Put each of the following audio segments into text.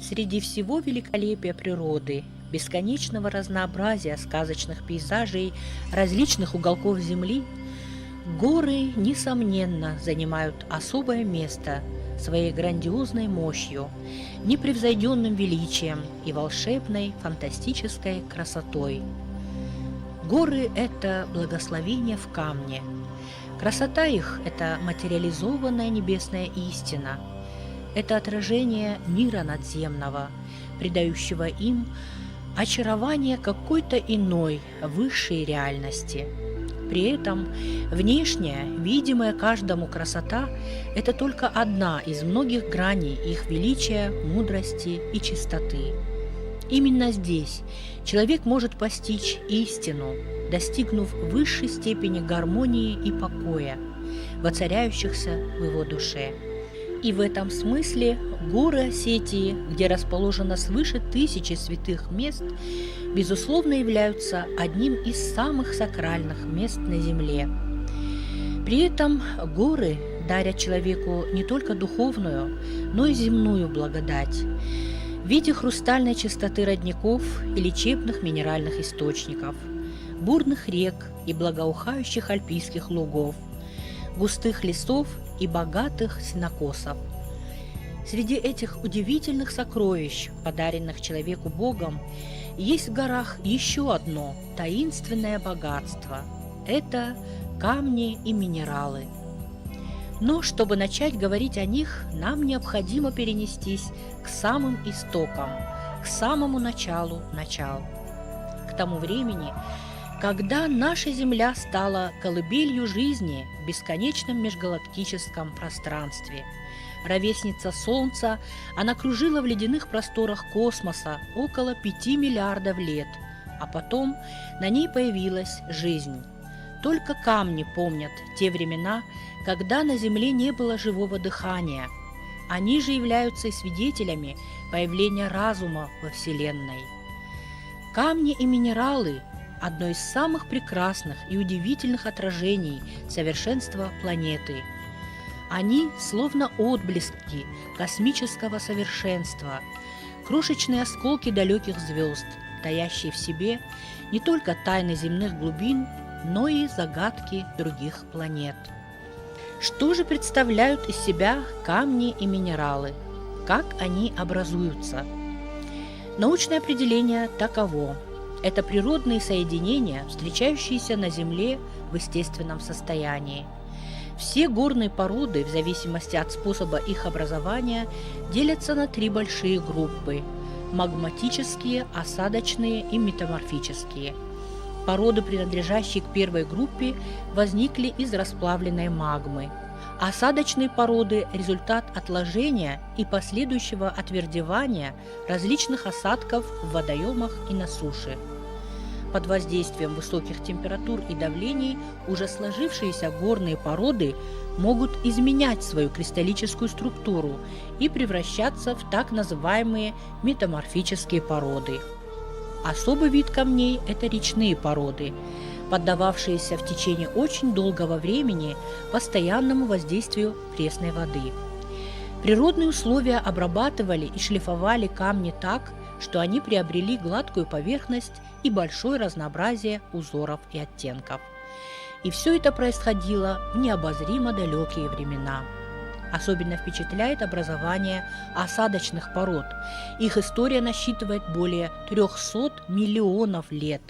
Среди всего великолепия природы, бесконечного разнообразия сказочных пейзажей различных уголков Земли, горы, несомненно, занимают особое место своей грандиозной мощью, непревзойденным величием и волшебной фантастической красотой. Горы – это благословение в камне. Красота их – это материализованная небесная истина. Это отражение мира надземного, придающего им очарование какой-то иной, высшей реальности. При этом внешняя, видимая каждому красота – это только одна из многих граней их величия, мудрости и чистоты. Именно здесь человек может постичь истину, достигнув высшей степени гармонии и покоя, воцаряющихся в его душе. И в этом смысле горы Осетии, где расположено свыше 1000 святых мест, безусловно являются одним из самых сакральных мест на Земле. При этом горы дарят человеку не только духовную, но и земную благодать в виде хрустальной чистоты родников и лечебных минеральных источников, бурных рек и благоухающих альпийских лугов, густых лесов и богатых сенокосов. Среди этих удивительных сокровищ, подаренных человеку Богом, есть в горах еще одно таинственное богатство – это камни и минералы. Но чтобы начать говорить о них, нам необходимо перенестись к самым истокам, к самому началу начал, к тому времени, когда наша Земля стала колыбелью жизни в бесконечном межгалактическом пространстве. Ровесница Солнца, она кружила в ледяных просторах космоса около 5 миллиардов лет, а потом на ней появилась жизнь. Только камни помнят те времена, когда на Земле не было живого дыхания. Они же являются и свидетелями появления разума во Вселенной. Камни и минералы – одно из самых прекрасных и удивительных отражений совершенства планеты. Они словно отблески космического совершенства, крошечные осколки далеких звезд, таящие в себе не только тайны земных глубин, но и загадки других планет. Что же представляют из себя камни и минералы? Как они образуются? Научное определение таково. Это природные соединения, встречающиеся на Земле в естественном состоянии. Все горные породы, в зависимости от способа их образования, делятся на 3 большие группы – магматические, осадочные и метаморфические. Породы, принадлежащие к первой группе, возникли из расплавленной магмы. Осадочные породы – результат отложения и последующего отвердевания различных осадков в водоемах и на суше. Под воздействием высоких температур и давлений уже сложившиеся горные породы могут изменять свою кристаллическую структуру и превращаться в так называемые метаморфические породы. Особый вид камней – это речные породы, поддававшиеся в течение очень долгого времени постоянному воздействию пресной воды. Природные условия обрабатывали и шлифовали камни так, что они приобрели гладкую поверхность и большое разнообразие узоров и оттенков. И все это происходило в необозримо далекие времена. Особенно впечатляет образование осадочных пород. Их история насчитывает более 300 миллионов лет.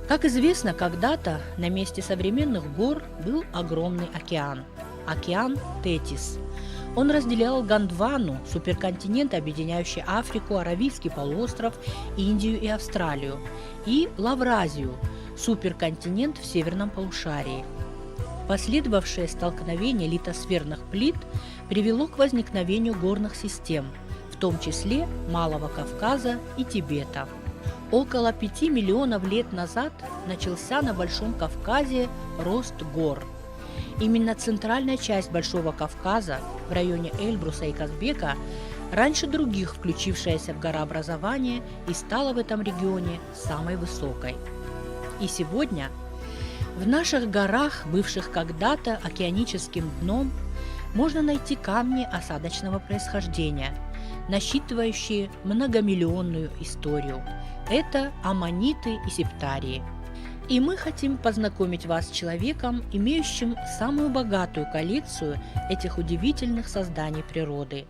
Как известно, когда-то на месте современных гор был огромный океан – океан Тетис. Он разделял Гондвану, суперконтинент, объединяющий Африку, Аравийский полуостров, Индию и Австралию, и Лавразию, суперконтинент в северном полушарии. Последовавшее столкновение литосферных плит привело к возникновению горных систем, в том числе Малого Кавказа и Тибета. Около 5 миллионов лет назад начался на Большом Кавказе рост гор. Именно центральная часть Большого Кавказа в районе Эльбруса и Казбека раньше других включившаяся в горообразование и стала в этом регионе самой высокой. И сегодня в наших горах, бывших когда-то океаническим дном, можно найти камни осадочного происхождения, насчитывающие многомиллионную историю. Это аммониты и септарии. И мы хотим познакомить вас с человеком, имеющим самую богатую коллекцию этих удивительных созданий природы.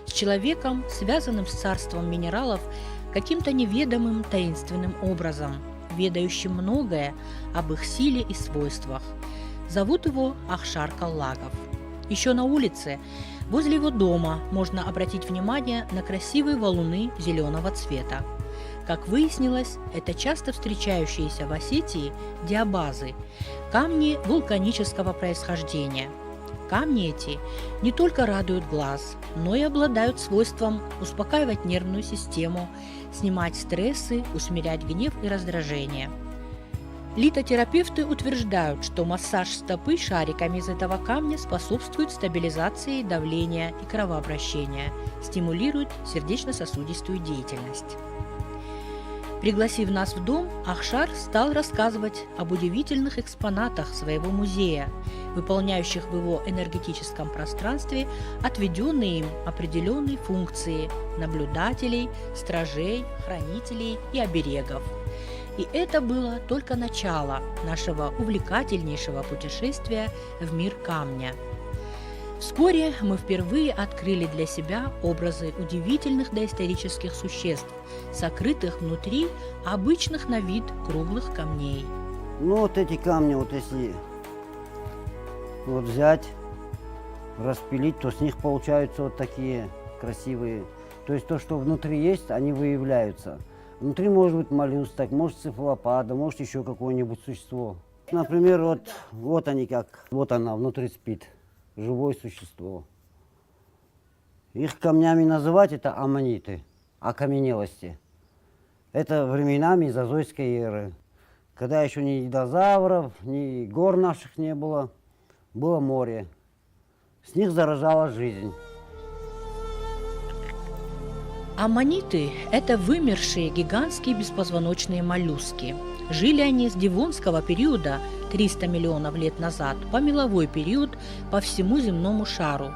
С человеком, связанным с царством минералов каким-то неведомым таинственным образом, ведающим многое об их силе и свойствах. Зовут его Ахшар Каллагов. Еще на улице, возле его дома, можно обратить внимание на красивые валуны зеленого цвета. Как выяснилось, это часто встречающиеся в Осетии диабазы, камни вулканического происхождения. Камни эти не только радуют глаз, но и обладают свойством успокаивать нервную систему, снимать стрессы, усмирять гнев и раздражение. Литотерапевты утверждают, что массаж стопы шариками из этого камня способствует стабилизации давления и кровообращения, стимулирует сердечно-сосудистую деятельность. Пригласив нас в дом, Ахшар стал рассказывать об удивительных экспонатах своего музея, выполняющих в его энергетическом пространстве отведенные им определенные функции наблюдателей, стражей, хранителей и оберегов. И это было только начало нашего увлекательнейшего путешествия в мир камня. Вскоре мы впервые открыли для себя образы удивительных доисторических существ, сокрытых внутри обычных на вид круглых камней. Ну вот эти камни, вот если вот взять, распилить, то с них получаются вот такие красивые. То есть то, что внутри есть, они выявляются. Внутри может быть моллюск, может цефалопада, может еще какое-нибудь существо. Например, вот они как, вот она внутри спит. Живое существо. Их камнями называть это аммониты, окаменелости. Это времена мезозойской эры, когда еще ни динозавров, ни гор наших не было, было море. С них заражала жизнь. Аммониты – это вымершие гигантские беспозвоночные моллюски. Жили они с девонского периода 300 миллионов лет назад по меловой период по всему земному шару.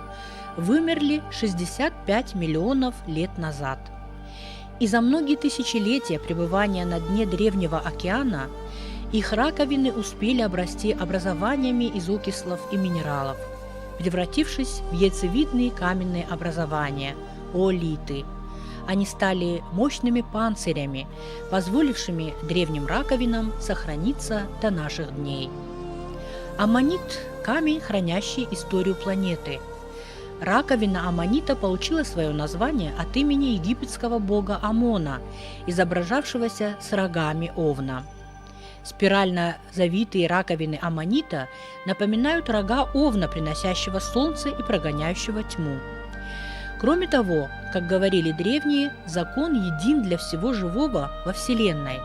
Вымерли 65 миллионов лет назад. И за многие тысячелетия пребывания на дне древнего океана их раковины успели обрасти образованиями из окислов и минералов, превратившись в яйцевидные каменные образования – оолиты. Они стали мощными панцирями, позволившими древним раковинам сохраниться до наших дней. Аммонит – камень, хранящий историю планеты. Раковина аммонита получила свое название от имени египетского бога Амона, изображавшегося с рогами овна. Спирально завитые раковины аммонита напоминают рога овна, приносящего солнце и прогоняющего тьму. Кроме того, как говорили древние, закон един для всего живого во Вселенной.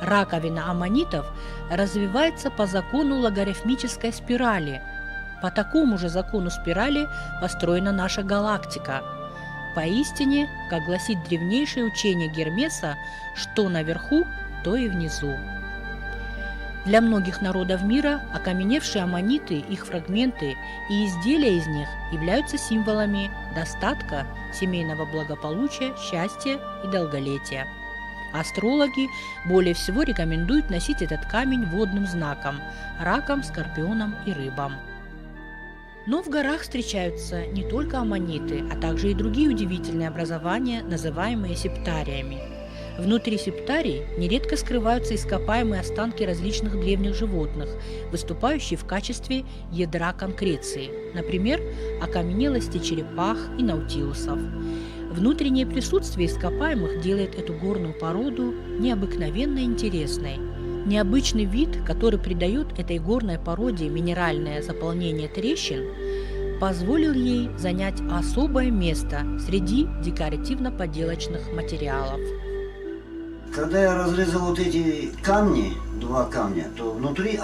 Раковина аммонитов развивается по закону логарифмической спирали. По такому же закону спирали построена наша галактика. Поистине, как гласит древнейшее учение Гермеса, что наверху, то и внизу. Для многих народов мира окаменевшие аммониты, их фрагменты и изделия из них являются символами достатка, семейного благополучия, счастья и долголетия. Астрологи более всего рекомендуют носить этот камень водным знаком – раком, скорпионом и рыбам. Но в горах встречаются не только аммониты, а также и другие удивительные образования, называемые септариями. Внутри септарий нередко скрываются ископаемые останки различных древних животных, выступающие в качестве ядра конкреции, например, окаменелости черепах и наутилусов. Внутреннее присутствие ископаемых делает эту горную породу необыкновенно интересной. Необычный вид, который придает этой горной породе минеральное заполнение трещин, позволил ей занять особое место среди декоративно-поделочных материалов. Когда я разрезал вот эти камни, два камня, то внутри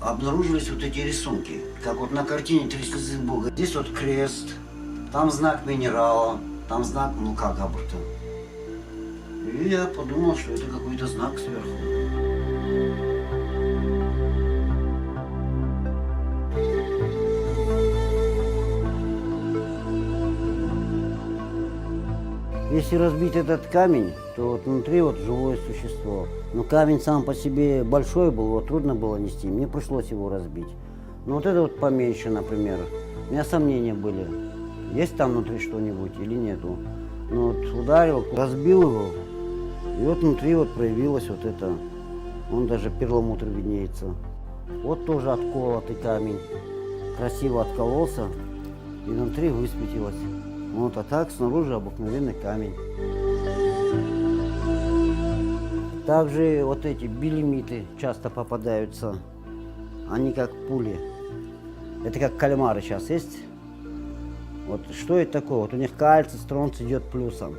обнаружились вот эти рисунки, как вот на картине «Три слезы Бога». Здесь вот крест, там знак минерала, там знак Мукагабурта. И я подумал, что это какой-то знак сверху. Если разбить этот камень, то вот внутри вот живое существо. Но камень сам по себе большой был, его трудно было нести, мне пришлось его разбить. Но вот это вот поменьше, например, у меня сомнения были, есть там внутри что-нибудь или нету. Но вот ударил, разбил его, и вот внутри вот проявилось вот это. Он даже перламутр виднеется. Вот тоже отколотый камень. Красиво откололся, и внутри высветилось. Вот, а так снаружи обыкновенный камень. Также вот эти белемиты часто попадаются. Они как пули. Это как кальмары сейчас есть. Вот что это такое? Вот у них кальций, стронций идет плюсом.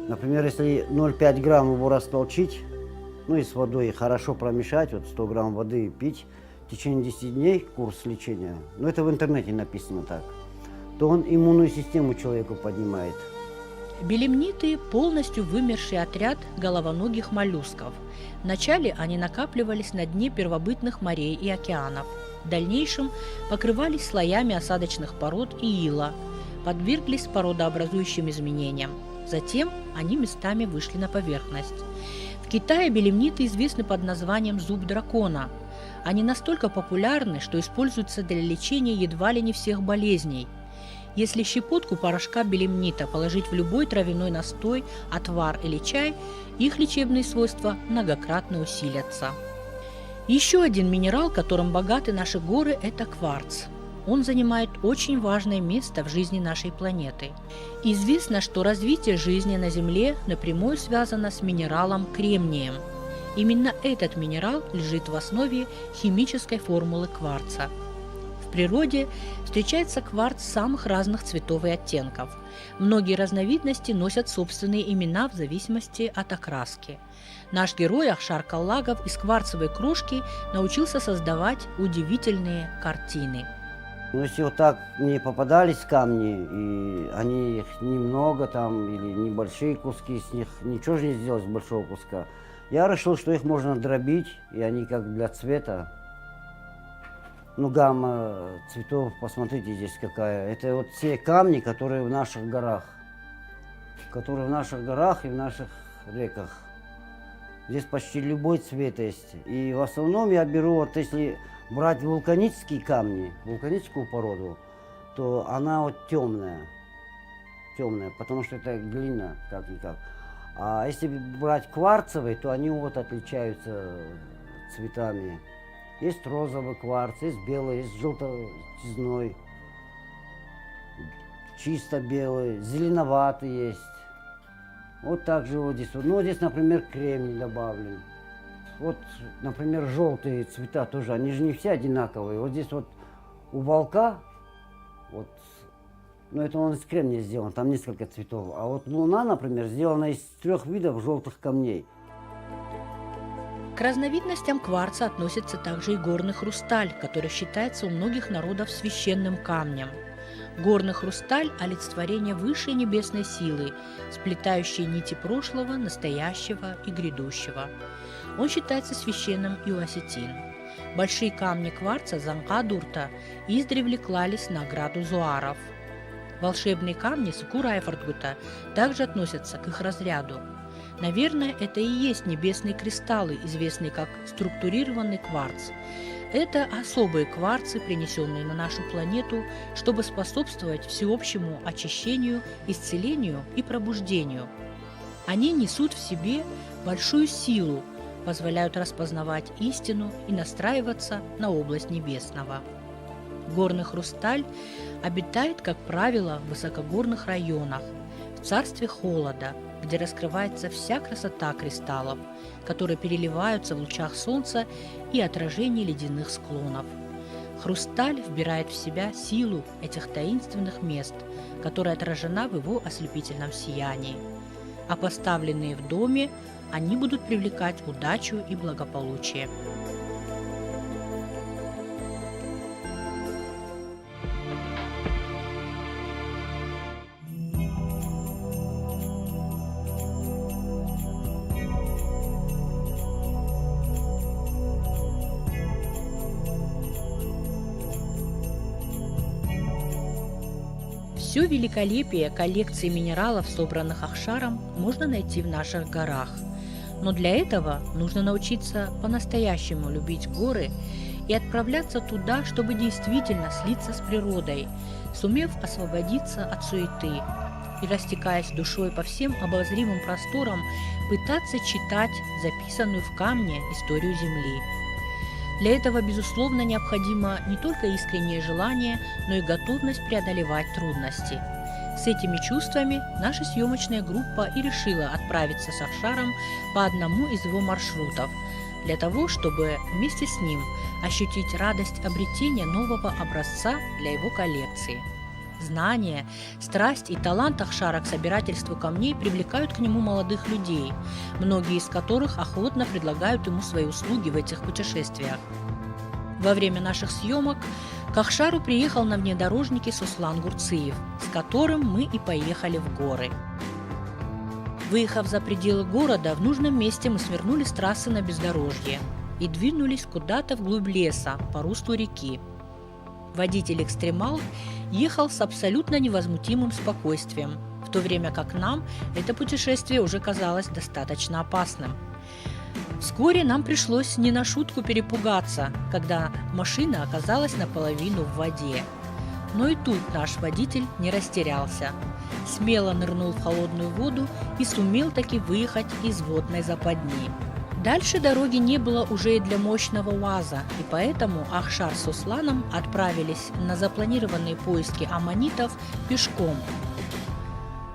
Например, если 0,5 грамм его растолчить, ну и с водой хорошо промешать, вот 100 грамм воды пить, в течение 10 дней курс лечения, ну это в интернете написано так, то он иммунную систему человеку поднимает. Белемниты – полностью вымерший отряд головоногих моллюсков. Вначале они накапливались на дне первобытных морей и океанов. В дальнейшем покрывались слоями осадочных пород и ила, подверглись породообразующим изменениям. Затем они местами вышли на поверхность. В Китае белемниты известны под названием зуб дракона. Они настолько популярны, что используются для лечения едва ли не всех болезней. Если щепотку порошка белемнита положить в любой травяной настой, отвар или чай, их лечебные свойства многократно усилятся. Еще один минерал, которым богаты наши горы, это кварц. Он занимает очень важное место в жизни нашей планеты. Известно, что развитие жизни на Земле напрямую связано с минералом кремнием. Именно этот минерал лежит в основе химической формулы кварца. В природе встречается кварц самых разных цветов и оттенков. Многие разновидности носят собственные имена в зависимости от окраски. Наш герой Ахшар Каллагов из кварцевой крошки научился создавать удивительные картины. Но если вот так мне попадались камни, и они их немного там, или небольшие куски, с них ничего же не сделать с большого куска, я решил, что их можно дробить, и они как для цвета. Ну, гамма цветов, посмотрите здесь какая. Это вот все камни, которые в наших горах. Которые в наших горах и в наших реках. Здесь почти любой цвет есть. И в основном я беру, вот если брать вулканические камни, вулканическую породу, то она вот темная. Темная, потому что это глина, как-никак. А если брать кварцевые, то они вот отличаются цветами. Есть розовый кварц, есть белый, есть желтизной, чисто белый, зеленоватый есть. Вот так же вот здесь. Ну, здесь, например, кремний добавлен. Вот, например, желтые цвета тоже, они же не все одинаковые. Вот здесь вот у волка, вот, ну это он из кремния сделан, там несколько цветов. А вот луна, например, сделана из 3 видов желтых камней. К разновидностям кварца относится также и горный хрусталь, который считается у многих народов священным камнем. Горный хрусталь – олицетворение высшей небесной силы, сплетающей нити прошлого, настоящего и грядущего. Он считается священным и у осетин. Большие камни кварца Занга-Дурта издревле клались на ограду зуаров. Волшебные камни Сукурайфордгута также относятся к их разряду. Наверное, это и есть небесные кристаллы, известные как структурированный кварц. Это особые кварцы, принесенные на нашу планету, чтобы способствовать всеобщему очищению, исцелению и пробуждению. Они несут в себе большую силу, позволяют распознавать истину и настраиваться на область небесного. Горный хрусталь обитает, как правило, в высокогорных районах, в царстве холода, где раскрывается вся красота кристаллов, которые переливаются в лучах солнца и отражении ледяных склонов. Хрусталь вбирает в себя силу этих таинственных мест, которая отражена в его ослепительном сиянии. А поставленные в доме, они будут привлекать удачу и благополучие. Все великолепие коллекции минералов, собранных Ахшаром, можно найти в наших горах. Но для этого нужно научиться по-настоящему любить горы и отправляться туда, чтобы действительно слиться с природой, сумев освободиться от суеты и, растекаясь душой по всем обозримым просторам, пытаться читать записанную в камне историю Земли. Для этого, безусловно, необходимо не только искреннее желание, но и готовность преодолевать трудности. С этими чувствами наша съемочная группа и решила отправиться с Ахшаром по одному из его маршрутов, для того, чтобы вместе с ним ощутить радость обретения нового образца для его коллекции. Знания, страсть и талант Ахшара к собирательству камней привлекают к нему молодых людей, многие из которых охотно предлагают ему свои услуги в этих путешествиях. Во время наших съемок к Ахшару приехал на внедорожнике Суслан Гурциев, с которым мы и поехали в горы. Выехав за пределы города, в нужном месте мы свернули с трассы на бездорожье и двинулись куда-то вглубь леса по руслу реки. Водитель-экстремал ехал с абсолютно невозмутимым спокойствием, в то время как нам это путешествие уже казалось достаточно опасным. Вскоре нам пришлось не на шутку перепугаться, когда машина оказалась наполовину в воде. Но и тут наш водитель не растерялся. Смело нырнул в холодную воду и сумел таки выехать из водной западни. Дальше дороги не было уже и для мощного УАЗа, и поэтому Ахшар с Сусланом отправились на запланированные поиски аммонитов пешком.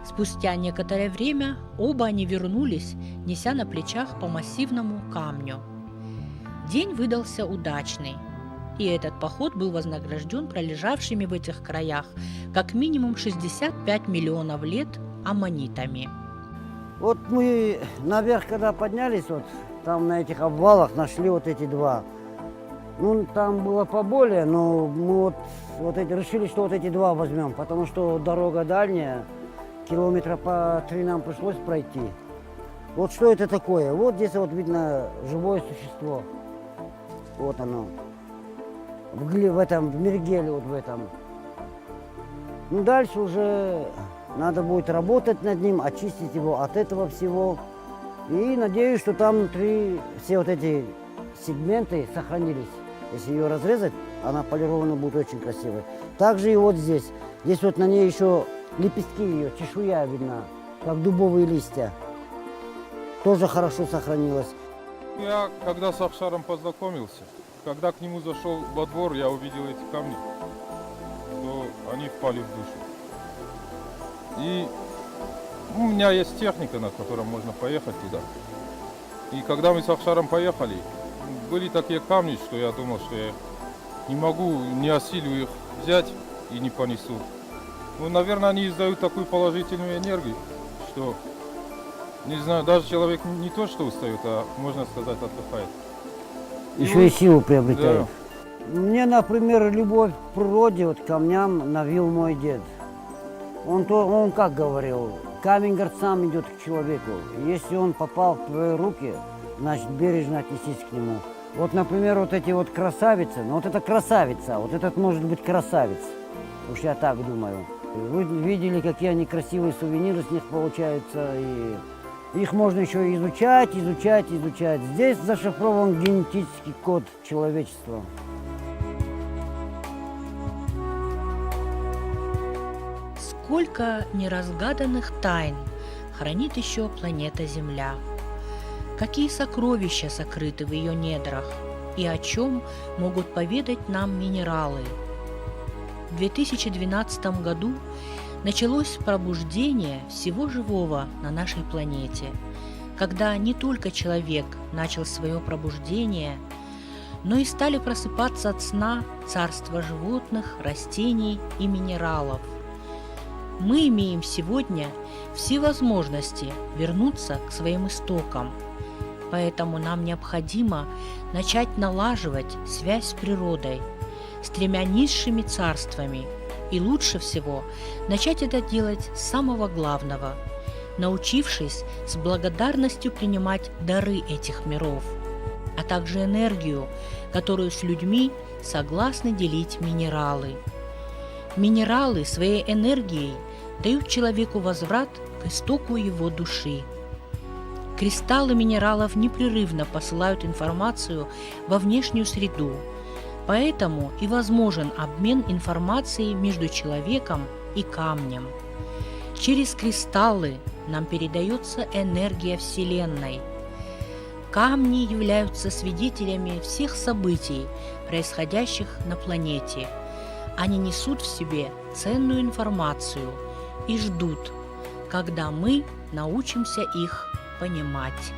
Спустя некоторое время оба они вернулись, неся на плечах по массивному камню. День выдался удачный, и этот поход был вознагражден пролежавшими в этих краях как минимум 65 миллионов лет аммонитами. Вот мы наверх, когда поднялись, вот там на этих обвалах нашли вот эти два. Ну, там было поболее, но мы вот эти, решили, что вот эти два возьмем, потому что дорога дальняя, километра по 3 нам пришлось пройти. Вот что это такое? Вот здесь вот видно живое существо. Вот оно. В этом, в Мергеле, вот в этом. Ну, дальше уже надо будет работать над ним, очистить его от этого всего. И надеюсь, что там внутри все вот эти сегменты сохранились. Если ее разрезать, она полирована будет очень красивой. Также и вот здесь. Здесь вот на ней еще лепестки ее, чешуя видна, как дубовые листья. Тоже хорошо сохранилась. Я когда с Ахшаром познакомился, когда к нему зашел во двор, я увидел эти камни, то они впали в душу. И у меня есть техника, на которой можно поехать туда. И когда мы с Ахшаром поехали, были такие камни, что я думал, что я не могу, не осилю их взять и не понесу. Ну, наверное, они издают такую положительную энергию, что, не знаю, даже человек не то что устает, а, можно сказать, отдыхает. Еще и силу приобретает. Да. Мне, например, любовь к природе, вот к камням навил мой дед. Он как говорил, камень, говорит, сам идет к человеку. Если он попал в твои руки, значит, бережно отнесись к нему. Вот, например, вот эти вот красавицы, ну вот это красавица, вот этот может быть красавец. Уж я так думаю. Вы видели, какие они красивые сувениры с них получаются. И их можно еще изучать. Здесь зашифрован генетический код человечества. Сколько неразгаданных тайн хранит еще планета Земля. Какие сокровища сокрыты в ее недрах и о чем могут поведать нам минералы. В 2012 году началось пробуждение всего живого на нашей планете, когда не только человек начал свое пробуждение, но и стали просыпаться от сна царства животных, растений и минералов. Мы имеем сегодня все возможности вернуться к своим истокам, поэтому нам необходимо начать налаживать связь с природой, с тремя низшими царствами, и лучше всего начать это делать с самого главного, научившись с благодарностью принимать дары этих миров, а также энергию, которую с людьми согласны делить минералы. Минералы своей энергией дают человеку возврат к истоку его души. Кристаллы минералов непрерывно посылают информацию во внешнюю среду, поэтому и возможен обмен информацией между человеком и камнем. Через кристаллы нам передается энергия Вселенной. Камни являются свидетелями всех событий, происходящих на планете. Они несут в себе ценную информацию и ждут, когда мы научимся их понимать.